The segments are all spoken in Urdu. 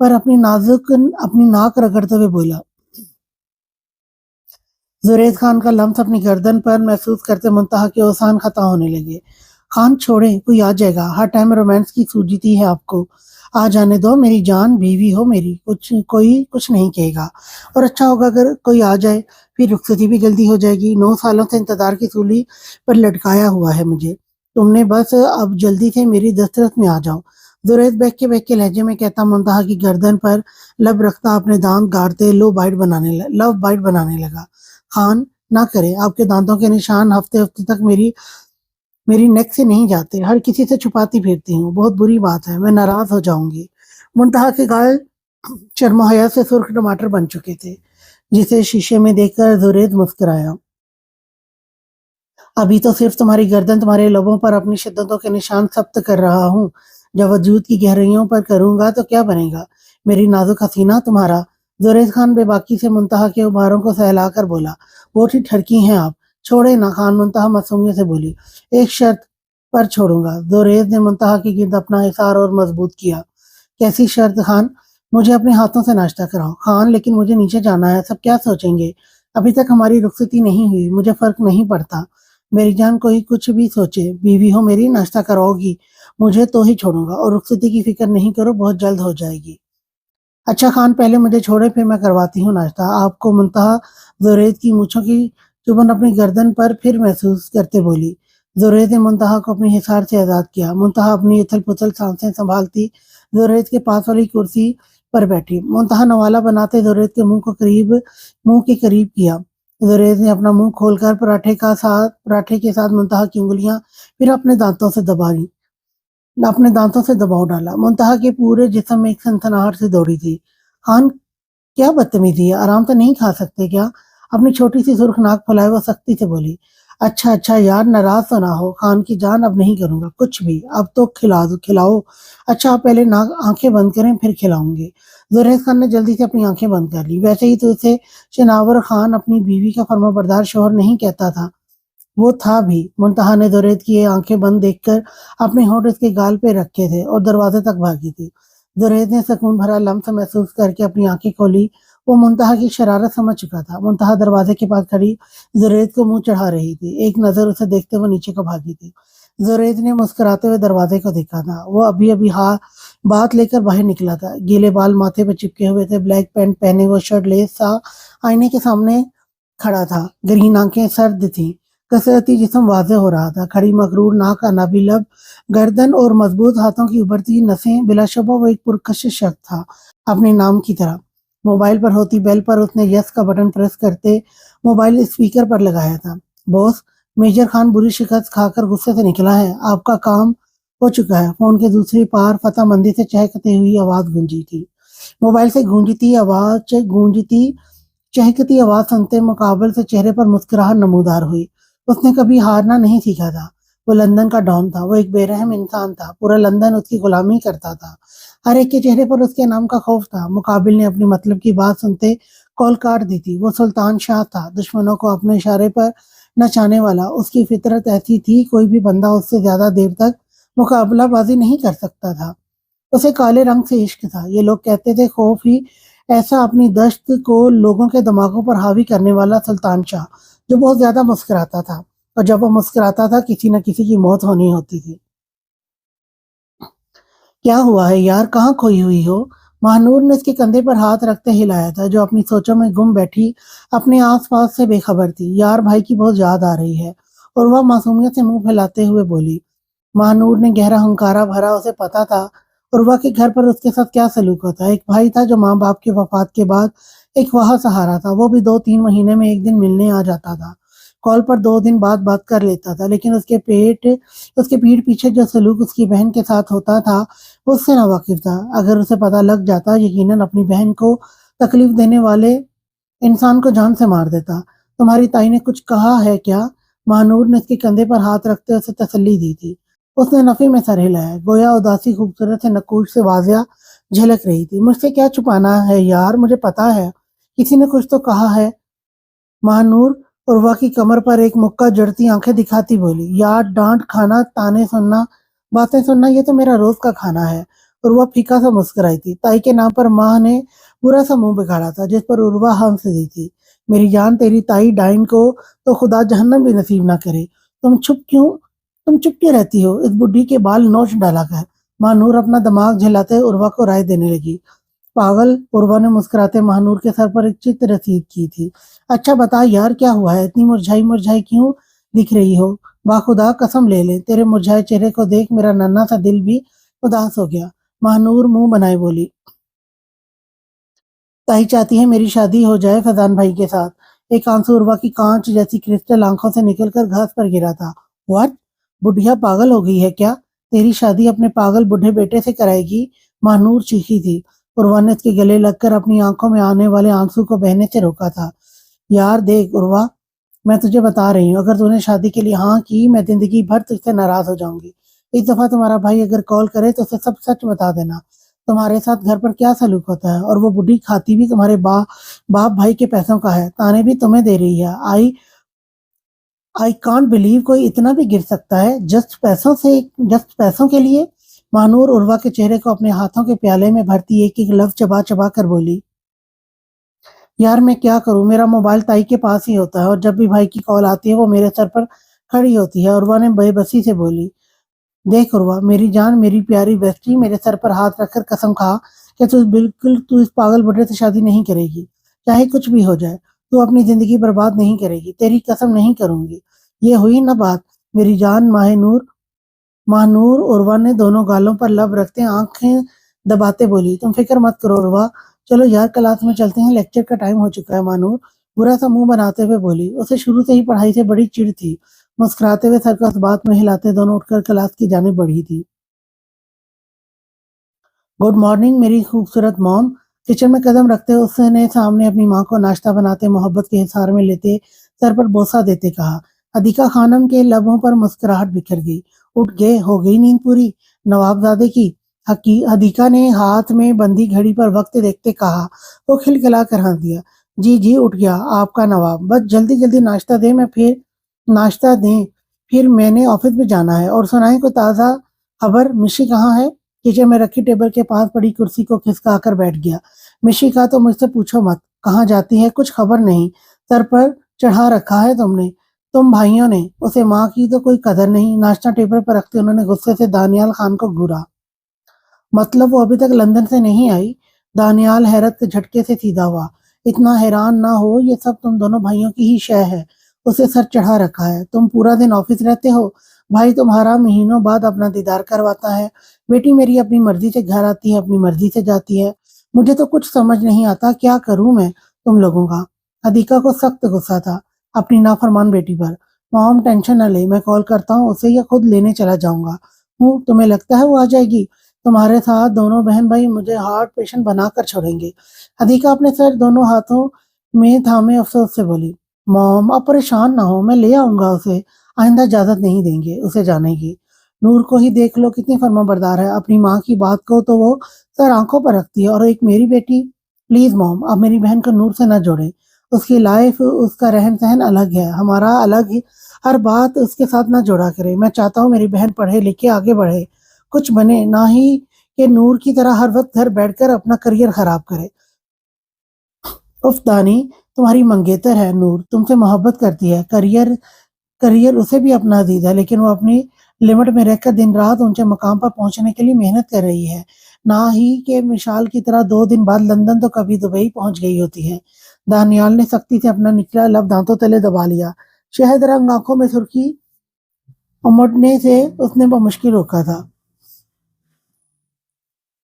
پر اپنی ناک رگڑتے ہوئے بولا۔ زبید خان کا لمس اپنی گردن پر محسوس کرتے منتہا کے اوسان خطا ہونے لگے۔ خان چھوڑیں، کوئی آ جائے گا، ہر ٹائم رومانس کی سوجیتی ہے آپ کو، آ جانے دو، میری جان بیوی ہو میری، کوئی کچھ نہیں کہے گا، اور اچھا ہوگا اگر کوئی آ جائے، پھر رخصتی بھی جلدی ہو جائے گی، 9 سالوں سے انتظار کی سولی پر لٹکایا ہوا ہے مجھے، تم نے بس اب جلدی سے میری دسترس میں آ جاؤ۔ زبید بیک کے لہجے میں کہتا منتہا کی گردن پر لب رکھتا اپنے دانت گاڑتے لو بائٹ بنانے لگا۔ خان نہ کریں، آپ کے دانتوں کے نشان ہفتے تک میری نیک سے نہیں جاتے، ہر کسی سے چھپاتی پھرتی ہوں، بہت بری بات ہے، میں ناراض ہو جاؤں گی۔ منتہا کے گال شرم و حیا سے سرخ ٹماٹر بن چکے تھے، جسے شیشے میں دیکھ کر زبید مسکرایا۔ ابھی تو صرف تمہاری گردن تمہارے لبوں پر اپنی شدتوں کے نشان ثبت کر رہا ہوں، جب وجود کی گہرائیوں پر کروں گا تو کیا بنے گا میری نازک حسینہ تمہارا۔ زبید خان بے باکی سے منتہا کے ابھاروں کو سہلا کر بولا، بہت ہی ٹھڑکی ہیں آپ، چھوڑے نہ خان، منتہا معصومیت سے بولی۔ ایک شرط پر چھوڑوں گا۔ زبید نے منتہا کے گرد اپنا حصار اور مضبوط کیا۔ کیسی شرط خان؟ مجھے اپنے ہاتھوں سے ناشتہ کراؤ۔ خان لیکن مجھے نیچے جانا ہے، سب کیا سوچیں گے، ابھی تک ہماری رخصتی نہیں ہوئی، مجھے فرق نہیں پڑتا میری جان، کوئی کچھ بھی سوچے، بیوی ہو میری، ناشتہ کراؤ گی مجھے تو ہی چھوڑوں گا، اور رخصتی کی فکر نہیں کرو، بہت جلد ہو جائے گی۔ اچھا خان، پہلے مجھے چھوڑے پھر میں کرواتی ہوں ناشتہ آپ کو، منتہا زبید کی مونچھوں کی چبھن اپنی گردن پر پھر محسوس کرتے بولی۔ زبید نے منتہا کو اپنی حصار سے آزاد کیا۔ منتہا اپنی اتھل پتھل سانسیں سنبھالتی زبید کے پاس والی کرسی پر بیٹھی۔ منتہا نوالا بناتے زبید کے منہ کے قریب کیا۔ زبید نے اپنا منہ کھول کر پراٹھے کے ساتھ منتہا کی انگلیاں پھر اپنے دانتوں سے دباؤ ڈالا۔ منتہا کے پورے جسم میں ایک سنسناہٹ سے دوڑی تھی۔ خان کیا بدتمیزی ہے، آرام سے نہیں کھا سکتے کیا؟ اپنی چھوٹی سی سرخ ناک پھیلائے وہ سختی سے بولی۔ اچھا یار، ناراض تو نہ ہو خان کی جان، اب نہیں کروں گا کچھ بھی، اب تو کھلاؤ۔ اچھا آپ پہلے آنکھیں بند کریں پھر کھلاؤں گے۔ زبید خان نے جلدی سے اپنی آنکھیں بند کر لی۔ ویسے ہی تو اسے شناور خان اپنی بیوی کا فرمانبردار شوہر نہیں کہتا تھا، وہ تھا بھی۔ منتہا نے زبید کی یہ آنکھیں بند دیکھ کر اپنے ہونٹ اس کے گال پہ رکھے تھے اور دروازے تک بھاگی تھی۔ زبید نے سکون بھرا لمس محسوس کر کے اپنی آنکھیں کھولی، وہ منتہا کی شرارت سمجھ چکا تھا۔ منتہا دروازے کے پاس کھڑی زبید کو منہ چڑھا رہی تھی، ایک نظر اسے دیکھتے ہوئے نیچے کو بھاگی تھی۔ زبید نے مسکراتے ہوئے دروازے کو دیکھا تھا، وہ ابھی بات لے کر باہر نکلا تھا، گیلے بال ماتھے پہ چپکے ہوئے تھے، بلیک پینٹ پہنے وہ شرٹ لیس سا آئینے کے سامنے کھڑا تھا، گرہین آنکھیں سرد تھیں، کثرتی جسم واضح ہو رہا تھا، کھڑی مغرور ناک، انابی لب، گردن اور مضبوط ہاتھوں کی ابھرتی نسیں، بلا شبہ وہ ایک پرکشش شخص تھا، اپنے نام کی طرح۔ موبائل پر ہوتی بیل پر اس نے یس کا بٹن پریس کرتے موبائل اسپیکر پر لگایا تھا۔ بوس، میجر خان بری شکست کھا کر غصے سے نکلا ہے، آپ کا کام ہو چکا ہے۔ فون کے دوسری پار فتح مندی سے چہکتی ہوئی آواز گونجی تھی۔ موبائل سے چہکتی آواز سنتے مقابل سے چہرے پر مسکراہٹ نمودار ہوئی۔ اس نے کبھی ہارنا نہیں سیکھا تھا، وہ لندن کا ڈان تھا، وہ ایک بے رحم انسان تھا، پورا لندن اس کی غلامی کرتا تھا، ہر ایک کے چہرے پر اس کے نام کا خوف تھا۔ مقابل نے اپنی مطلب کی بات سنتے کال کاٹ دی تھی، وہ سلطان شاہ تھا، دشمنوں کو اپنے اشارے پر نچانے والا، اس کی فطرت ایسی تھی، کوئی بھی بندہ اس سے زیادہ دیر تک مقابلہ بازی نہیں کر سکتا تھا۔ اسے کالے رنگ سے عشق تھا، یہ لوگ کہتے تھے، خوف ہی ایسا اپنی دشت کو لوگوں کے دماغوں پر حاوی کرنے والا سلطان شاہ، جو بہت زیادہ مسکراتا تھا، اور جب وہ مسکراتا تھا کسی نہ کسی کی موت ہونی ہوتی تھی۔ کیا ہوا ہے یار، کہاں کھوئی ہوئی ہو؟ مہنور نے اس کے کندھے پر ہاتھ رکھتے ہلایا تھا، جو اپنی سوچوں میں گم بیٹھی اپنے آس پاس سے بے خبر تھی۔ یار بھائی کی بہت یاد آ رہی ہے، اور وہ معصومیت سے منہ پھیلاتے ہوئے بولی۔ مہنور نے گہرا ہنکارا بھرا، اسے پتا تھا عروہ کے گھر پر اس کے ساتھ کیا سلوک ہوتا ہے۔ ایک بھائی تھا جو ماں باپ کی وفات کے بعد ایک وہا سہارا تھا، وہ بھی 2-3 مہینے میں ایک دن ملنے آ جاتا تھا، کال پر 2 دن بعد بات کر لیتا تھا، لیکن اس کے پیٹ پیچھے جو سلوک اس کی بہن کے ساتھ ہوتا تھا وہ اس سے ناواقف تھا۔ اگر اسے پتا لگ جاتا، یقیناً اپنی بہن کو تکلیف دینے والے انسان کو جان سے مار دیتا۔ تمہاری تائی نے کچھ کہا ہے کیا؟ مہنور نے اس کے کندھے پر ہاتھ رکھتے اسے تسلی دی تھی۔ اس نے نفی میں سر ہلایا، گویا اداسی خوبصورت سے نقوش سے واضح جھلک رہی تھی۔ مجھ سے کیا چھپانا ہے یار، مجھے پتا ہے، کسی نے کچھ تو کہا ہے۔ مہنور عروہ کی کمر پر ایک مکہ جڑتی آنکھیں دکھاتی بولی۔ یار ڈانٹ کھانا، تانے سننا، باتیں سننا، یہ تو میرا روز کا کھانا ہے، عروہ پھیکا سا مسکرائی تھی. تائی کے نام پر ماں نے برا سا منہ بگاڑا تھا جس پر عروہ ہنس دی تھی. میری جان تیری تائی ڈائن کو تو خدا جہنم بھی نصیب نہ کرے. تم چپ کیوں رہتی ہو؟ اس بڈھی کے بال نوچ ڈالا کر. ماں نور اپنا دماغ جھلاتے عروہ کو رائے دینے لگی. پاگل، عروہ نے مسکراتے ماہ نور کے سر پر ایک چت رسید کی تھی. اچھا بتا یار، کیا ہوا ہے؟ اتنی مرجھائی مرجھائی کیوں دکھ رہی ہو؟ باخدا قسم لے لے، تیرے مرجھائے چہرے کو دیکھ میرا ننھا سا دل بھی اداس ہو گیا. ماہ نور منہ بنائے بولی، تائی چاہتی ہے میری شادی ہو جائے فیضان بھائی کے ساتھ. ایک آنسو عروہ کی کانچ جیسی کرسٹل آنکھوں سے نکل کر گھاس پر گرا تھا. واٹ؟ بڈھیا پاگل ہو گئی ہے کیا؟ تیری شادی اپنے پاگل بڈھے بیٹے سے کرائے گی؟ ماہ نور چیخی تھی. عروہ نے اس کے گلے لگ کر اپنی آنکھوں میں آنے والے آنسو کو بہنے سے روکا تھا. یار دیکھ عروہ، میں تجھے بتا رہی ہوں، اگر تو نے شادی کے لیے ہاں کی میں زندگی بھر تجھ سے ناراض ہو جاؤں گی. اس دفعہ تمہارا بھائی اگر کال کرے تو اسے سب سچ بتا دینا. تمہارے ساتھ گھر پر کیا سلوک ہوتا ہے، اور وہ بڈھی کھاتی بھی تمہارے باپ بھائی کے پیسوں کا ہے، تانے بھی تمہیں دے رہی ہے. آئی کانٹ بلیو کوئی اتنا بھی گر سکتا ہے جسٹ پیسوں کے لیے. ماہ نور عروہ کے چہرے کو اپنے ہاتھوں کے پیالے میں بھرتی ایک ایک لفظ چبا چبا کر بولی، یار میں کیا کروں، میرا موبائل تائی کے پاس ہی ہوتا ہے اور جب بھی بھائی کی کال آتی ہے وہ میرے سر پر کھڑی ہوتی ہے. عروہ نے بے بسی سے بولی. دیکھ عروہ میری جان، میری پیاری بیسٹی، میرے سر پر ہاتھ رکھ کر قسم کھا کہ تو اس پاگل بڈھے سے شادی نہیں کرے گی. چاہے کچھ بھی ہو جائے تو اپنی زندگی برباد نہیں کرے گی. تیری قسم نہیں کروں گی. یہ ہوئی نہ بات میری جان. ماہ نور عروہ نے دونوں گالوں پر لب رکھتے آنکھیں دباتے بولی. تم فکر مت کرو عروہ، چلو یار کلاس میں چلتے ہیں، لیکچر کا ٹائم ہو چکا ہے. ماہ نور برا سا منہ بناتے ہوئے بولی. اسے شروع سے ہی پڑھائی سے بڑی چڑ تھی. مسکراتے ہوئے سر کو اس بات میں ہلاتے دونوں اٹھ کر کلاس کی جانب بڑھی تھی. گڈ مارننگ میری خوبصورت موم. کچن میں قدم رکھتے اس نے سامنے اپنی ماں کو ناشتہ بناتے محبت کے حصار میں لیتے سر پر بوسہ دیتے کہا. حدیقہ خانم کے لبوں پر مسکراہٹ بکھر گئی. اٹھ گئے، ہو گئی نیند پوری نواب زادے کی؟ حدیقہ نے ہاتھ میں بندی گھڑی پر وقت دیکھتے کہا. وہ کھلکھلا کر ہنس دیا. جی اٹھ گیا آپ کا نواب، بس جلدی جلدی ناشتہ دیں، پھر میں نے آفس میں جانا ہے. اور سنائیں کوئی تازہ خبر؟ مشی کہاں ہے؟ کچن میں رکھی ٹیبل کے پاس پڑی کرسی کو کھسکا کر بیٹھ گیا. مشی کا تو مجھ سے پوچھو مت، کہاں جاتی ہے کچھ خبر نہیں. سر پر چڑھا رکھا ہے تم بھائیوں نے اسے. ماں کی تو کوئی قدر نہیں. ناشتہ ٹیبل پر رکھتے انہوں نے غصے سے دانیال خان کو گھورا. مطلب وہ ابھی تک لندن سے نہیں آئی؟ دانیال حیرت کے جھٹکے سے سیدھا ہوا. اتنا حیران نہ ہو، یہ سب تم دونوں بھائیوں کی ہی شے ہے. اسے سر چڑھا رکھا ہے. تم پورا دن آفس رہتے ہو، بھائی تمہارا مہینوں بعد اپنا دیدار کرواتا ہے. بیٹی میری اپنی مرضی سے گھر آتی ہے، اپنی مرضی سے جاتی ہے. مجھے تو کچھ سمجھ نہیں آتا، کیا کروں میں تم لوگوں کا. حدیقہ کو سخت غصہ تھا اپنی نافرمان بیٹی پر. مام ٹینشن نہ لے، میں کال کرتا ہوں اسے یا خود لینے چلا جاؤں گا. تمہیں لگتا ہے وہ آ جائے گی؟ تمہارے ساتھ دونوں بہن بھائی مجھے ہارٹ پیشنٹ بنا کر چھوڑیں گے. حدیقہ اپنے سر دونوں ہاتھوں میں تھامے افسوس سے بولی. مام آپ پریشان نہ ہو، میں لے آؤں گا اسے. آئندہ اجازت نہیں دیں گے اسے جانے کی. نور کو ہی دیکھ لو کتنی فرما بردار ہے. اپنی ماں کی بات کو تو وہ سر آنکھوں پر رکھتی ہے، اور ایک میری بیٹی. پلیز مام آپ میری بہن کو نور سے نہ جوڑیں. اس کی لائف، اس کا رہن سہن الگ ہے، ہمارا الگ ہی. ہر بات اس کے ساتھ نہ جوڑا کرے. میں چاہتا ہوں میری بہن پڑھے لکھے آگے بڑھے، کچھ بنے، نہ ہی کہ نور کی طرح ہر وقت گھر بیٹھ کر اپنا کریئر خراب کرے. اف دانی تمہاری منگیتر ہے. نور تم سے محبت کرتی ہے. کریئر اسے بھی اپنا عزیز ہے، لیکن وہ اپنی لمٹ میں رہ کر دن رات اونچے مقام پر پہنچنے کے لیے محنت کر رہی ہے، نہ ہی کہ مشال کی طرح 2 دن بعد لندن تو کبھی دبئی پہنچ گئی ہوتی ہے. دانیال نے سختی سے اپنا نکلا لب دانتوں تلے دبا لیا. شہد رنگ آنکھوں میں سرخی امڑنے سے اس نے بمشکل روکا تھا.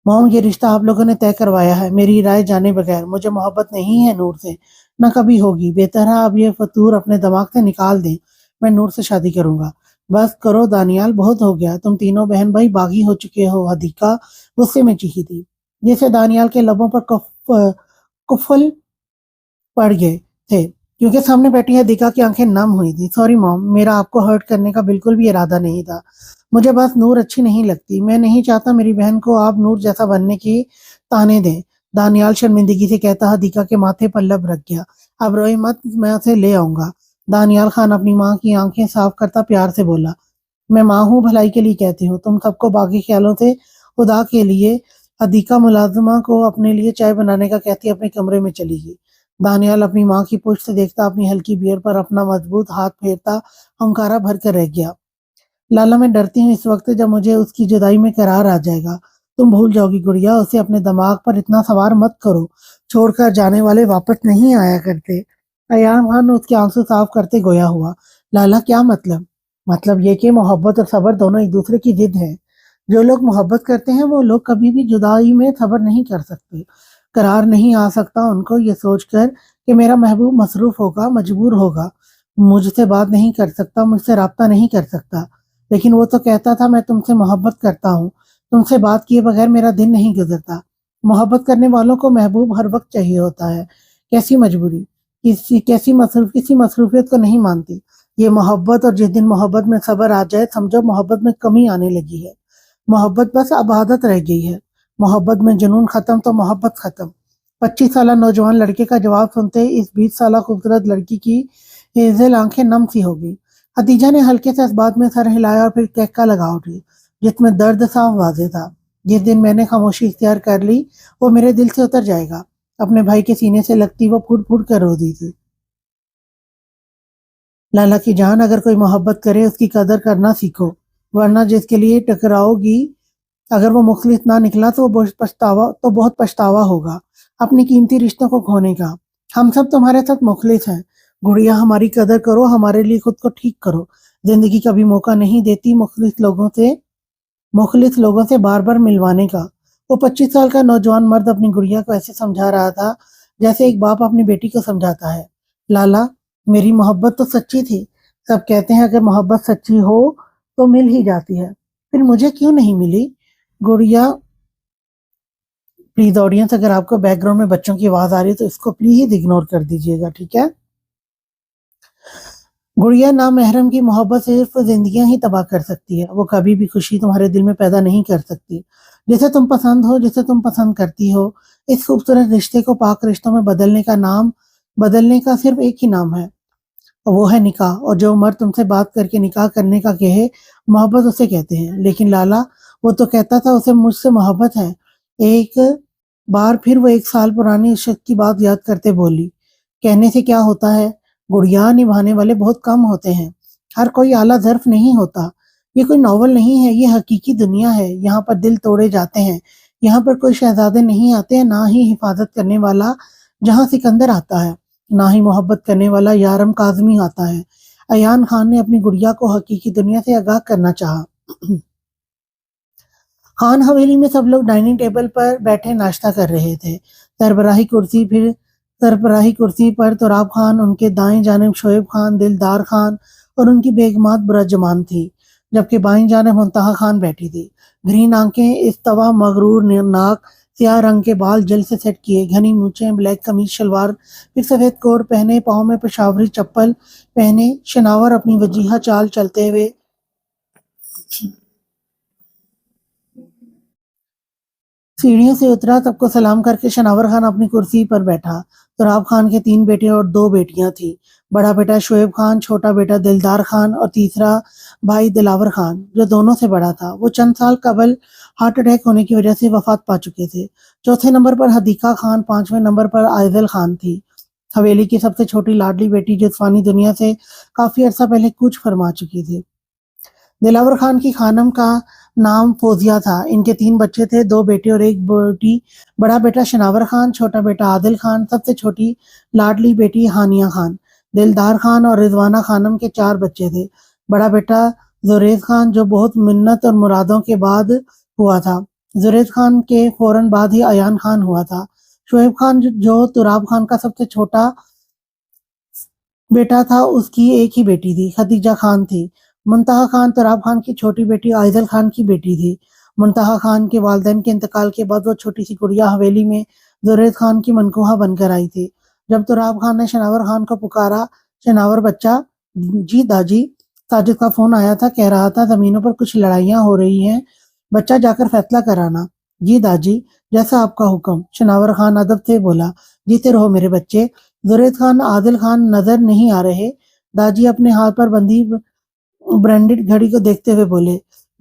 موم یہ رشتہ آپ لوگوں نے طے کروایا ہے میری رائے جانے بغیر. مجھے محبت نہیں ہے نور سے، نہ کبھی ہوگی. بہتر ہے اب یہ فطور اپنے دماغ سے نکال دیں. میں نور سے شادی کروں گا. بس کرو دانیال، بہت ہو گیا. تم تینوں بہن بھائی باغی ہو چکے ہو. حدیقہ غصے میں چیخی تھی، جسے دانیال کے لبوں پر کفل پڑ گئے تھے کیونکہ سامنے بیٹھی حدیقہ کی آنکھیں نم ہوئی تھی. سوری موم، میرا آپ کو ہرٹ کرنے کا بالکل بھی ارادہ نہیں تھا. مجھے بس نور اچھی نہیں لگتی. میں نہیں چاہتا میری بہن کو آپ نور جیسا بننے کی تانے دیں. دانیال شرمندگی سے کہتا حدیقہ کے ماتھے پر لب رکھ گیا. اب روئی مت، میں اسے لے آؤں گا. دانیال خان اپنی ماں کی آنکھیں صاف کرتا پیار سے بولا. میں ماں ہوں، بھلائی کے لیے کہتی ہوں. تم سب کو باقی خیالوں سے خدا کے لیے۔ حدیقہ ملازمہ کو اپنے لیے چائے بنانے کا کہتی اپنے کمرے میں چلی گئی۔ دانیال اپنی ماں کی پشت سے دیکھتا اپنی ہلکی بیئر پر اپنا مضبوط ہاتھ پھیرتا ہنکارا بھر کر رہ گیا۔ لالا میں ڈرتی ہوں اس وقت جب مجھے اس کی جدائی میں قرار آ جائے گا۔ تم بھول جاؤ گی گڑیا، اسے اپنے دماغ پر اتنا سوار مت کرو، چھوڑ کر جانے والے واپس نہیں آیا کرتے۔ ایان خان نے اس کے آنسو صاف کرتے گویا ہوا۔ لالا کیا مطلب؟ مطلب یہ کہ محبت اور صبر دونوں ایک دوسرے کی ضد ہیں۔ جو لوگ محبت کرتے ہیں وہ لوگ کبھی بھی جدائی میں صبر نہیں کر سکتے۔ قرار نہیں آ سکتا ان کو یہ سوچ کر کہ میرا محبوب مصروف ہوگا، مجبور ہوگا، مجھ سے بات نہیں کر سکتا، مجھ سے رابطہ نہیں کر سکتا۔ لیکن وہ تو کہتا تھا میں تم سے محبت کرتا ہوں، تم سے بات کیے بغیر میرا دن نہیں گزرتا۔ محبت کرنے والوں کو محبوب ہر وقت چاہیے ہوتا ہے۔ کیسی مجبوری، کسی مصروفیت کو نہیں مانتی یہ محبت، اور جس دن محبت میں صبر آ جائے سمجھو محبت میں کمی آنے لگی ہے۔ محبت بس اب عادت رہ گئی ہے۔ محبت میں جنون ختم تو محبت ختم۔ 25 سالہ نوجوان لڑکے کا جواب سنتے اس 20 سالہ خوبصورت لڑکی کی ہیزل آنکھیں نم سی ہو گئی۔ خدیجہ نے ہلکے سے اس بات میں سر ہلایا اور پھر کہکا لگا اٹھی جس میں درد صاف واضح تھا۔ جس دن میں نے خاموشی اختیار کر لی وہ میرے دل سے اتر جائے گا۔ اپنے بھائی کے سینے سے لگتی وہ پھوٹ پھوٹ کر رو دی تھی۔ لالا کی جان، اگر کوئی محبت کرے اس کی قدر کرنا سیکھو، ورنہ جس کے لیے ٹکراؤ گی اگر وہ مخلص نہ نکلا تو بہت پچھتاوا ہوگا اپنی قیمتی رشتوں کو کھونے کا۔ ہم سب تمہارے ساتھ مخلص ہیں گڑیا، ہماری قدر کرو، ہمارے لیے خود کو ٹھیک کرو۔ زندگی کبھی موقع نہیں دیتی مخلص لوگوں سے بار بار ملوانے کا۔ وہ 25 سال کا نوجوان مرد اپنی گڑیا کو ایسے سمجھا رہا تھا جیسے ایک باپ اپنی بیٹی کو سمجھاتا ہے۔ لالا، میری محبت تو سچی تھی۔ سب کہتے ہیں اگر محبت سچی ہو تو مل ہی جاتی ہے، پھر مجھے کیوں نہیں ملی؟ گڑیا، پلیز آڈینس اگر آپ کو بیک گراؤنڈ میں بچوں کی آواز آ رہی ہے تو اس کو پلیز اگنور کر دیجیے گا، ٹھیک ہے؟ گڑیا، نامحرم کی محبت صرف زندگیاں ہی تباہ کر سکتی ہے، وہ کبھی بھی خوشی تمہارے دل میں پیدا نہیں کر سکتی۔ جسے تم پسند ہو، جسے تم پسند کرتی ہو، اس خوبصورت رشتے کو پاک رشتوں میں بدلنے کا صرف ایک ہی نام ہے، وہ ہے نکاح۔ اور جو مرد تم سے بات کر کے نکاح کرنے کا کہے محبت اسے کہتے ہیں۔ لیکن لالا، وہ تو کہتا تھا اسے مجھ سے محبت ہے۔ ایک بار پھر وہ 1 سال پرانی اس شخص کی بات یاد کرتے بولی، کہنے سے کیا ہوتا ہے گڑیا، نبھانے والے بہت کم ہوتے ہیں۔ ہر کوئی اعلیٰ ظرف نہیں ہوتا۔ یہ کوئی ناول نہیں ہے، یہ حقیقی دنیا ہے۔ یہاں پر دل توڑے جاتے ہیں، یہاں پر کوئی شہزادے نہیں آتے، نہ ہی حفاظت کرنے والا جہاں سکندر آتا ہے، نہ ہی محبت کرنے والا یارم کاظمی آتا ہے۔ ایان خان نے اپنی گڑیا کو حقیقی دنیا سے آگاہ کرنا چاہا۔ خان حویلی میں سب لوگ ڈائننگ ٹیبل پر بیٹھے ناشتہ کر رہے تھے۔ سربراہی کرسی پر تراب خان، ان کے دائیں جانب شعیب خان، دلدار خان اور ان کی بیگمات برجمان تھی، جبکہ بائیں جانب منتہا خان بیٹھی تھی۔ گرین آنکھیں، استوا، مغرور ناک، سیاہ رنگ کے بال جل سے سیٹ کیے، گھنی مونچھیں، بلیک قمیض شلوار، پھر سفید کوٹ پہنے، پاؤں میں پشاوری چپل پہنے، شناور اپنی وجیہہ چال چلتے ہوئے سیڑھیوں سے اترا۔ سب کو سلام کر کے شناور خان اپنی کرسی پر بیٹھا۔ تراب خان کے 3 بیٹے اور 2 بیٹیاں تھیں۔ بڑا بیٹا شعیب خان، چھوٹا بیٹا دلدار خان اور تیسرا بھائی دلاور خان جو دونوں سے بڑا تھا۔ وہ چند سال قبل ہارٹ اٹیک ہونے کی وجہ سے وفات پا چکے تھے۔ چوتھے نمبر پر حدیقہ خان، 5ویں نمبر پر آئزل خان تھی، حویلی کی سب سے چھوٹی لاڈلی بیٹی جو فانی دنیا سے کافی عرصہ پہلے کوچ فرما چکی تھی۔ دلاور خان کی خانم کا نام فوزیہ تھا۔ ان کے 3 بچے تھے، 2 بیٹے اور 1 بیٹی۔ بڑا بیٹا شناور خان، چھوٹا بیٹا عادل خان، سب سے چھوٹی لاڈلی بیٹی ہانیہ خان۔ دلدار خان اور رضوانہ خانم کے 4 بچے تھے۔ بڑا بیٹا زریز خان جو بہت منت اور مرادوں کے بعد ہوا تھا۔ زریز خان کے فوراً بعد ہی ایان خان ہوا تھا۔ شعیب خان جو تراب خان کا سب سے چھوٹا بیٹا تھا، اس کی ایک ہی بیٹی تھی، خدیجہ خان تھی۔ منتہا خان تراب خان کی چھوٹی بیٹی آئزل خان کی بیٹی تھی۔ منتہا خان کے والدین کے انتقال کے بعد وہ چھوٹی سی گڑیا حویلی میں زریز خان کی منکوہا بن کر آئی تھی۔ جب تراب خان نے شناور خان کو پکارا، شناور بچہ، جی داجی، ساجد کا فون آیا تھا، کہہ رہا تھا زمینوں پر کچھ لڑائیاں ہو رہی ہیں، بچہ جا کر فیصلہ کرانا۔ جی داجی، جیسا آپ کا حکم، شناور خان ادب سے بولا۔ جیتے رہو میرے بچے۔ زریز خان، عادل خان نظر نہیں آ رہے۔ داجی اپنے ہاتھ پر بندھی برینڈڈ گھڑی کو دیکھتے ہوئے بولے۔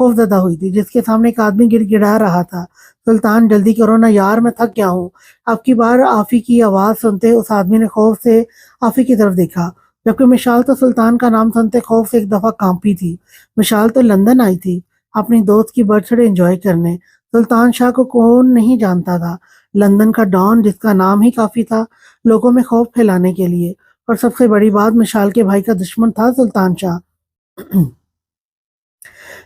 خوف زدہ ہوئی تھی، جس کے سامنے ایک آدمی گڑ گڑا رہا تھا۔ سلطان جلدی کرو نا یار، میں تھک گیا ہوں۔ اب کی بار آفی کی آواز سنتے اس آدمی نے خوف سے آفی کی طرف دیکھا، جبکہ مشال تو سلطان کا نام سنتے خوف سے ایک دفعہ کانپی تھی۔ مشال تو لندن آئی تھی اپنی دوست کی برتھ ڈے انجوائے کرنے۔ سلطان شاہ کو کون نہیں جانتا تھا، لندن کا ڈان جس کا نام ہی کافی تھا لوگوں میں خوف پھیلانے کے لیے۔ اور سب سے بڑی بات، مشال کے بھائی کا دشمن تھا سلطان شاہ۔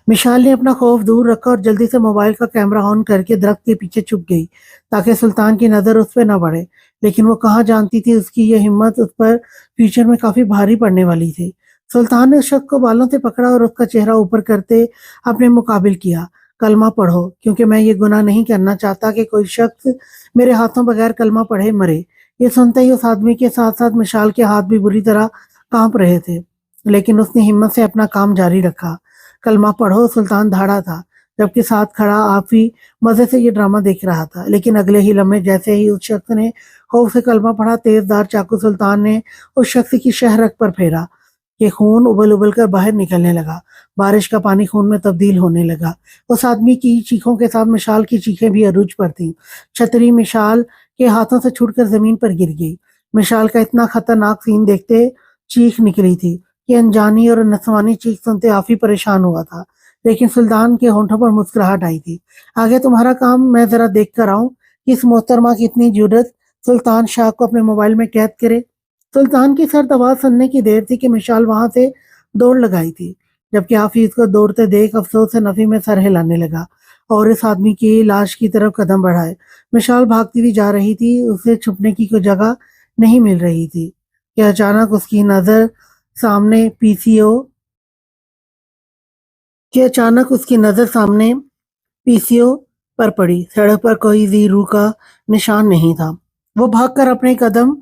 مشال نے اپنا خوف دور رکھا اور جلدی سے موبائل کا کیمرہ آن کر کے درخت کے پیچھے چھپ گئی تاکہ سلطان کی نظر اس پہ نہ پڑے۔ لیکن وہ کہاں جانتی تھی اس کی یہ ہمت اس پر فیوچر میں کافی بھاری پڑنے والی تھی۔ سلطان نے اس شخص کو بالوں سے پکڑا اور اس کا چہرہ اوپر کرتے اپنے مقابل کیا۔ کلمہ پڑھو، کیونکہ میں یہ گناہ نہیں کرنا چاہتا کہ کوئی شخص میرے ہاتھوں بغیر کلمہ پڑھے مرے۔ یہ سنتے ہی اس آدمی کے ساتھ ساتھ مشال کے ہاتھ بھی بری طرح کانپ رہے تھے، لیکن اس نے ہمت سے اپنا کام جاری رکھا۔ کلمہ پڑھو، سلطان دھاڑا تھا، جبکہ ساتھ کھڑا آفی مزے سے یہ ڈرامہ دیکھ رہا تھا۔ لیکن اگلے ہی لمحے جیسے ہی اس شخص نے خوف سے کلمہ پڑھا، تیز دھار چاقو سلطان نے اس شخص کی شہرک پر پھیرا کہ خون ابل ابل کر باہر نکلنے لگا۔ بارش کا پانی خون میں تبدیل ہونے لگا۔ اس آدمی کی چیخوں کے ساتھ مشال کی چیخیں بھی عروج پر تھیں۔ چھتری مشال کے ہاتھوں سے چھوٹ کر زمین پر گر گئی۔ مشال کا اتنا خطرناک سین دیکھتے چیخ نکلی تھی کہ انجانی اور نسوانی چیخ سنتے آفی پریشان ہوا تھا، لیکن سلطان کے ہونٹوں پر مسکراہٹ آئی تھی۔ آگے تمہارا کام میں ذرا دیکھ کر آؤں کہ اس محترمہ کی اتنی جرت سلطان شاہ کو اپنے موبائل میں قید کرے۔ سلطان کی سرد آواز سننے کی دیر تھی کہ مشال وہاں سے دوڑ لگائی تھی، جبکہ آفی اس کو دوڑتے دیکھ افسوس سے نفی میں سر ہلانے لگا اور اس آدمی کی لاش کی طرف قدم بڑھائے۔ مشال بھاگتی ہوئی جا رہی تھی، اسے چھپنے کی کوئی جگہ نہیں مل رہی تھی کہ اچانک اس کی نظر سامنے پی سی او پر پڑی۔ سڑک پر کوئی بھی روح کا نشان نہیں تھا۔ وہ بھاگ کر اپنے قدم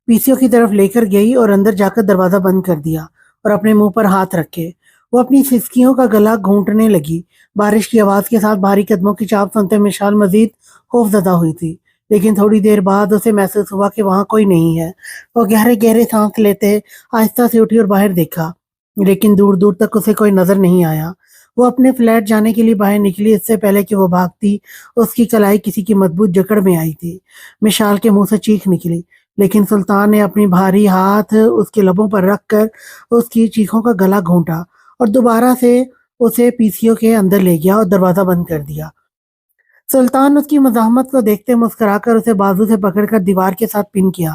پی سی او کی طرف لے کر گئی اور اندر جا کر دروازہ بند کر دیا اور اپنے منہ پر ہاتھ رکھے وہ اپنی سسکیوں کا گلا گھونٹنے لگی۔ بارش کی آواز کے ساتھ بھاری قدموں کی چاپ سنتے مشال مزید خوف زدہ ہوئی تھی، لیکن تھوڑی دیر بعد اسے محسوس ہوا کہ وہاں کوئی نہیں ہے۔ وہ گہرے گہرے سانس لیتے آہستہ سے اٹھی اور باہر دیکھا، لیکن دور دور تک اسے کوئی نظر نہیں آیا۔ وہ اپنے فلیٹ جانے کے لیے باہر نکلی، اس سے پہلے کہ وہ بھاگتی اس کی کلائی کسی کی مضبوط جکڑ میں آئی تھی۔ مشال کے منہ سے چیخ نکلی، لیکن سلطان نے اپنی بھاری ہاتھ اس کے لبوں پر رکھ کر اس کی چیخوں کا گلا گھونٹا اور دوبارہ سے اسے پی سی او کے اندر لے گیا اور دروازہ بند کر دیا۔ سلطان اس کی مزاحمت کو دیکھتے مسکرا کر اسے بازو سے پکڑ کر دیوار کے ساتھ پن کیا۔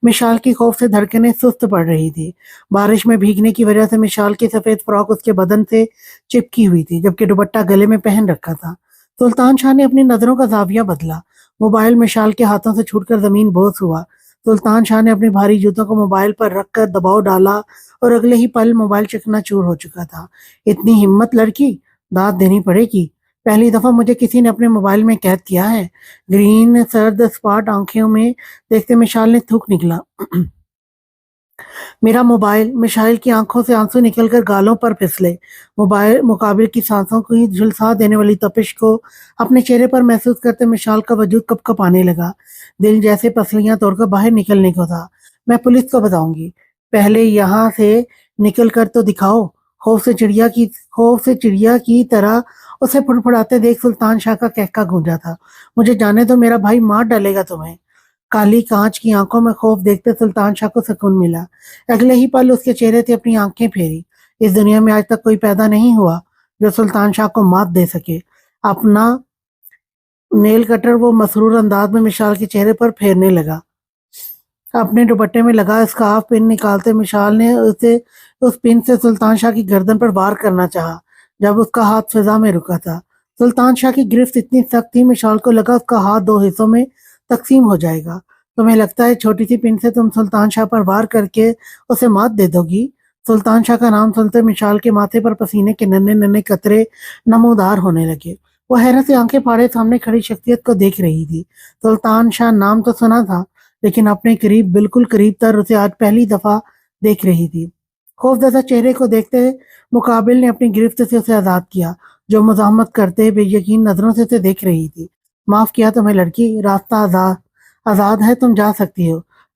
مشال کی خوف سے دھڑکنیں سست پڑ رہی تھی۔ بارش میں بھیگنے کی وجہ سے مشال کی سفید فراک اس کے بدن سے چپکی ہوئی تھی، جبکہ دوپٹہ گلے میں پہن رکھا تھا۔ سلطان شاہ نے اپنی نظروں کا زاویہ بدلا۔ موبائل مشال کے ہاتھوں سے چھوٹ کر زمین بوس ہوا۔ سلطان شاہ نے اپنی بھاری جوتوں کو موبائل پر رکھ کر دباؤ ڈالا اور اگلے ہی پل موبائل چکنا چور ہو چکا تھا۔ اتنی ہمت لڑکی، داد دینی پڑے گی۔ پہلی دفعہ مجھے کسی نے اپنے موبائل میں قید کیا ہے۔ گرین سرد اسپاٹ آنکھوں میں دیکھتے مشال نے تھوک نکلا۔ میرا موبائل۔ مشال کی آنکھوں سے آنسو نکل کر گالوں پر پھسلے۔ موبائل مقابل کی سانسوں کی جھلسا دینے والی تپش کو اپنے چہرے پر محسوس کرتے مشال کا وجود کپ کپ آنے لگا۔ دل جیسے پسلیاں توڑ کر باہر نکلنے کو تھا۔ میں پولیس کو بتاؤں گی، پہلے یہاں سے نکل کر تو دکھاؤ۔ خوف سے چڑیا کی طرح اسے پھڑپھڑاتے دیکھ سلطان شاہ کا قہقہ گونجا تھا۔ مجھے جانے دو، میرا بھائی مار ڈالے گا تمہیں۔ کالی کانچ کی آنکھوں میں خوف دیکھتے سلطان شاہ کو سکون ملا۔ اگلے ہی پل اس کے چہرے سے اپنی آنکھیں پھیری۔ اس دنیا میں آج تک کوئی پیدا نہیں ہوا جو سلطان شاہ کو مات دے سکے۔ اپنا نیل کٹر وہ مسرور انداز میں مشال کے چہرے پر پھیرنے لگا۔ اپنے دوپٹے میں لگا اسکارف پن نکالتے مشال نے اسے اس پن سے سلطان شاہ کی گردن پر وار کرنا چاہا جب اس کا ہاتھ فضا میں رکا تھا۔ سلطان شاہ کی گرفت اتنی سخت تھی، مشال کو لگا اس کا ہاتھ دو حصوں میں تقسیم ہو جائے گا۔ تمہیں لگتا ہے چھوٹی سی پن سے تم سلطان شاہ پر وار کر کے اسے مات دے دو گی؟ سلطان شاہ کا نام سنتے مشال کے ماتھے پر پسینے کے ننھے ننھے قطرے نمودار ہونے لگے۔ وہ حیرت سے آنکھیں پھاڑے سامنے کھڑی شخصیت کو دیکھ رہی تھی۔ سلطان شاہ نام تو سنا تھا، لیکن اپنے قریب، بالکل قریب تر اسے آج پہلی دفعہ دیکھ رہی تھی۔ خوفزدہ چہرے کو دیکھتے مقابل نے اپنی گرفت سے اسے آزاد کیا، جو مزاحمت کرتے بے یقین نظروں سے اسے دیکھ رہی تھی۔ معاف کیا تمہیں لڑکی، راستہ آزاد ہے، تم جا سکتی ہو۔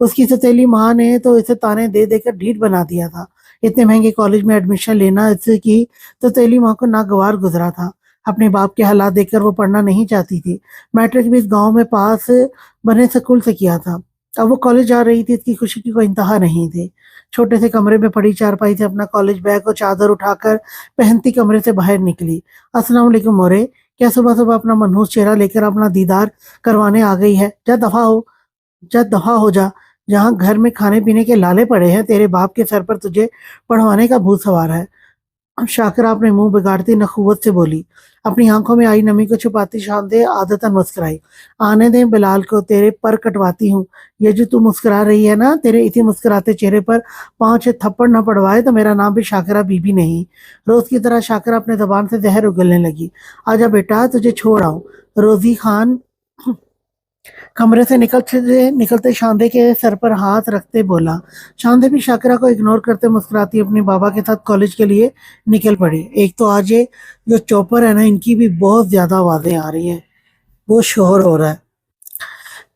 اس کی ستیلی ماں نے تو اسے تانے دے دے کر ڈھیٹ بنا دیا تھا۔ اتنے مہنگے کالج میں ایڈمیشن لینا اس کی ستیلی ماں کو ناگوار گزرا تھا۔ اپنے باپ کے حالات دیکھ کر وہ پڑھنا نہیں چاہتی تھی۔ میٹرک بھی اس گاؤں میں پاس بنے اسکول سے کیا تھا۔ اب وہ کالج جا رہی تھی، اس کی خوشی کی کوئی انتہا نہیں تھی۔ چھوٹے سے کمرے میں پڑی چارپائی سے اپنا کالج بیگ اور چادر اٹھا کر پہنتی کمرے سے باہر نکلی۔ السلام علیکم مورے، کیا صبح صبح اپنا منحوس چہرہ لے کر اپنا دیدار کروانے آ گئی ہے؟ جا دفعہ ہو جا، جہاں گھر میں کھانے پینے کے لالے پڑے ہیں تیرے باپ کے سر پر تجھے پڑھوانے کا بھوت سوار ہے۔ شاکرہ اپنے منہ بگاڑتی نخوت سے بولی۔ اپنی آنکھوں میں آئی نمی کو چھپاتی شاندے عادتاً مسکرائی۔ آنے دیں بلال کو، تیرے پر کٹواتی ہوں۔ یہ جو تو مسکرا رہی ہے نا، تیرے اسی مسکراتے چہرے پر 5 تھپڑ نہ پڑوائے تو میرا نام بھی شاکرہ بی بی نہیں۔ روز کی طرح شاکرہ اپنے زبان سے زہر اگلنے لگی۔ آجا بیٹا، تجھے چھوڑ آؤں۔ روزی خان کمرے سے نکلتے شاندے کے سر پر ہاتھ رکھتے بولا۔ شاندے بھی شاکرہ کو اگنور کرتے مسکراتی اپنے بابا کے ساتھ کالج کے لیے نکل پڑی۔ ایک تو آج یہ جو چوپر ہے نا، ان کی بھی بہت زیادہ آوازیں آ رہی ہیں، بہت شور ہو رہا ہے۔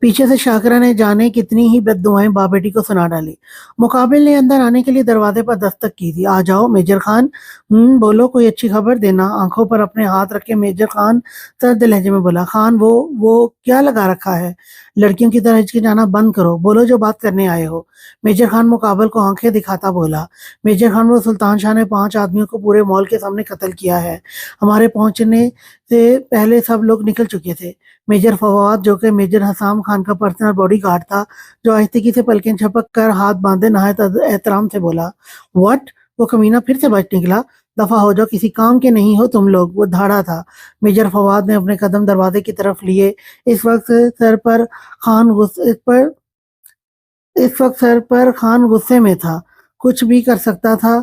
پیچھے سے شاکرہ نے جانے کتنی ہی بد دعائیں باپ بیٹی کو سنا ڈالی۔ مقابل نے اندر آنے کے لیے دروازے پر دستک کی تھی۔ آ جاؤ میجر خان، بولو کوئی اچھی خبر دینا۔ آنکھوں پر اپنے ہاتھ رکھ کے میجر خان سرد لہجے میں بولا۔ خان وہ کیا لگا رکھا ہے؟ لڑکیوں کی طرح ہچکچانا بند کرو، بولو جو بات کرنے آئے ہو۔ میجر خان مقابل کو آنکھیں دکھاتا بولا۔ میجر خان، وہ سلطان شاہ نے 5 آدمیوں کو پورے مال کے سامنے قتل کیا ہے۔ ہمارے پہنچنے سے پہلے سب لوگ نکل چکے تھے۔ میجر فواد، جو کہ میجر حسام خان کا پرسنل باڈی گارڈ تھا، جو آہستگی سے پلکیں جھپک کر ہاتھ باندھے نہایت احترام سے بولا۔ وٹ؟ وہ کمینہ پھر سے بچ نکلا؟ دفعہ ہو جاؤ، کسی کام کے نہیں ہو تم لوگ۔ وہ دھاڑا تھا۔ میجر فواد نے اپنے قدم دروازے کی طرف لیے۔ اس وقت سر پر خان غصے میں تھا، کچھ بھی کر سکتا تھا۔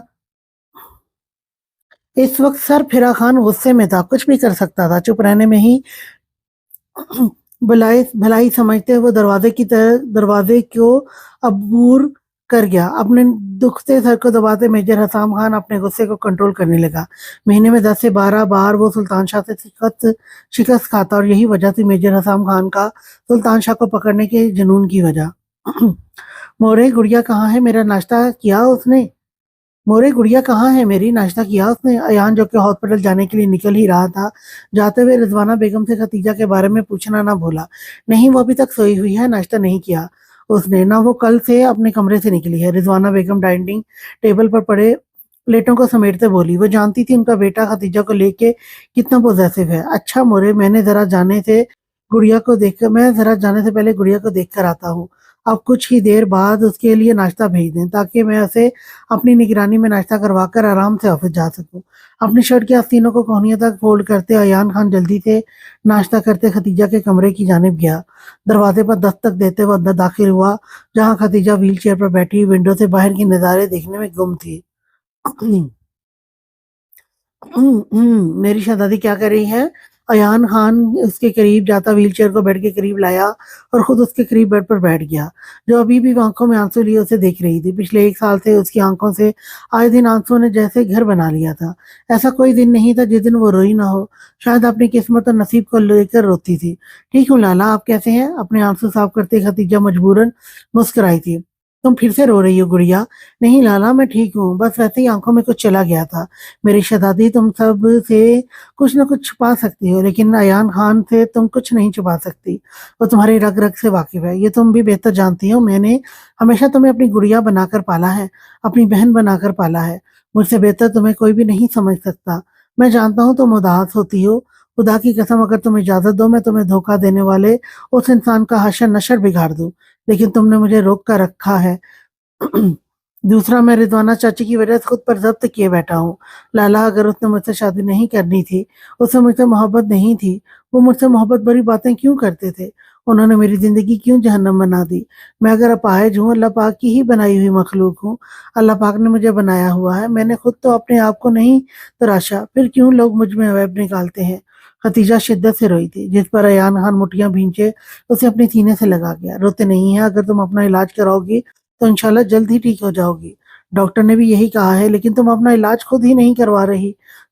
اس وقت سر پھرا خان غصے میں تھا، کچھ بھی کر سکتا تھا۔ چپ رہنے میں ہی بھلائی سمجھتے وہ دروازے کو عبور کر گیا۔ اپنے دکھتے سر کو دباتے میجر حسام خان اپنے غصے کو کنٹرول کرنے لگا۔ مہینے میں 10 سے 12 بار وہ سلطان شاہ سے شکست کھاتا، اور یہی وجہ تھی میجر حسام خان کا سلطان شاہ کو پکڑنے کے جنون کی وجہ۔ مورے گڑیا کہاں ہے؟ میرا ناشتہ کیا اس نے؟ مورے گڑیا کہاں ہے میری؟ ناشتہ کیا اس نے؟ ایان، جو کہ ہاسپٹل جانے کے لیے نکل ہی رہا تھا، جاتے ہوئے رضوانہ بیگم سے ختیجہ کے بارے میں پوچھنا نہ بھولا۔ نہیں، وہ ابھی تک سوئی ہوئی ہے، ناشتہ نہیں کیا اس نے، نہ وہ کل سے اپنے کمرے سے نکلی ہے۔ رضوانہ بیگم ڈائننگ ٹیبل پر پڑے پلیٹوں کو سمیٹتے بولی۔ وہ جانتی تھی ان کا بیٹا ختیجہ کو لے کے کتنا پوزیسو ہے۔ اچھا مورے، میں ذرا جانے سے پہلے گڑیا کو دیکھ کر آتا ہوں۔ اب کچھ ہی دیر بعد اس کے لیے ناشتہ بھیج دیں، تاکہ میں اسے اپنی نگرانی میں ناشتہ کروا کر آرام سے آفس جا سکوں۔ اپنی شرٹ کے آستینوں کو کوہنیوں تک فولڈ کرتے ایان خان جلدی سے ناشتہ کرتے ختیجہ کے کمرے کی جانب گیا۔ دروازے پر دستک دیتے وہ اندر داخل ہوا، جہاں ختیجہ ویل چیئر پر بیٹھی ونڈو سے باہر کی نظارے دیکھنے میں گم تھی۔ میری شہزادی کیا کر رہی ہے؟ ایان خان اس کے قریب جاتا ویل چیئر کو بیڈ کے قریب لایا اور خود اس کے قریب بیڈ پر بیٹھ گیا، جو ابھی بھی آنکھوں میں آنسو لیے اسے دیکھ رہی تھی۔ پچھلے 1 سال سے اس کی آنکھوں سے آئے دن آنسو نے جیسے گھر بنا لیا تھا۔ ایسا کوئی دن نہیں تھا جس دن وہ روئی نہ ہو، شاید اپنی قسمت اور نصیب کو لے کر روتی تھی۔ ٹھیک ہوں لالا، آپ کیسے ہیں؟ اپنے آنسو صاف کرتے ختیجہ مجبوراً مسکرائی تھی۔ تم پھر سے رو رہی ہو گڑیا؟ نہیں لالا، میں ٹھیک ہوں، بس ویسے ہی آنکھوں میں کچھ چلا گیا تھا۔ میری شہزادی، تم سب سے کچھ نہ کچھ چھپا سکتی ہو، لیکن ایان خان سے تم کچھ نہیں چھپا سکتی۔ وہ تمہاری رگ رگ سے واقف ہے، یہ تم بھی بہتر جانتی ہو۔ میں نے ہمیشہ تمہیں اپنی گڑیا بنا کر پالا ہے، اپنی بہن بنا کر پالا ہے۔ مجھ سے بہتر تمہیں کوئی بھی نہیں سمجھ سکتا۔ میں جانتا ہوں تم اداس ہوتی ہو، خدا کی قسم اگر تم اجازت دو میں تمہیں دھوکہ دینے والے اس انسان کا حشر نشر بگاڑ دوں، لیکن تم نے مجھے روک کر رکھا ہے۔ دوسرا، میں رضوانہ چاچی کی وجہ سے خود پر ضبط کیے بیٹھا ہوں۔ لالا، اگر اس نے مجھ سے شادی نہیں کرنی تھی، اس سے مجھ سے محبت نہیں تھی، وہ مجھ سے محبت بری باتیں کیوں کرتے تھے؟ انہوں نے میری زندگی کیوں جہنم بنا دی؟ میں اگر اپاہج ہوں، اللہ پاک کی ہی بنائی ہوئی مخلوق ہوں، اللہ پاک نے مجھے بنایا ہوا ہے، میں نے خود تو اپنے آپ کو نہیں تراشا، پھر کیوں لوگ مجھ میں عیب نکالتے ہیں؟ ختیجہ شدت سے روئی تھی، جس پر ایان خان مٹھیاں بھینچے اسے اپنے سینے سے لگا گیا۔ روتے نہیں ہیں، اگر تم اپنا علاج کراؤ گی تو انشاءاللہ جلد ہی ٹھیک ہو جاؤ گی۔ ڈاکٹر نے بھی یہی کہا ہے، لیکن تم اپنا علاج خود ہی نہیں کروا رہی۔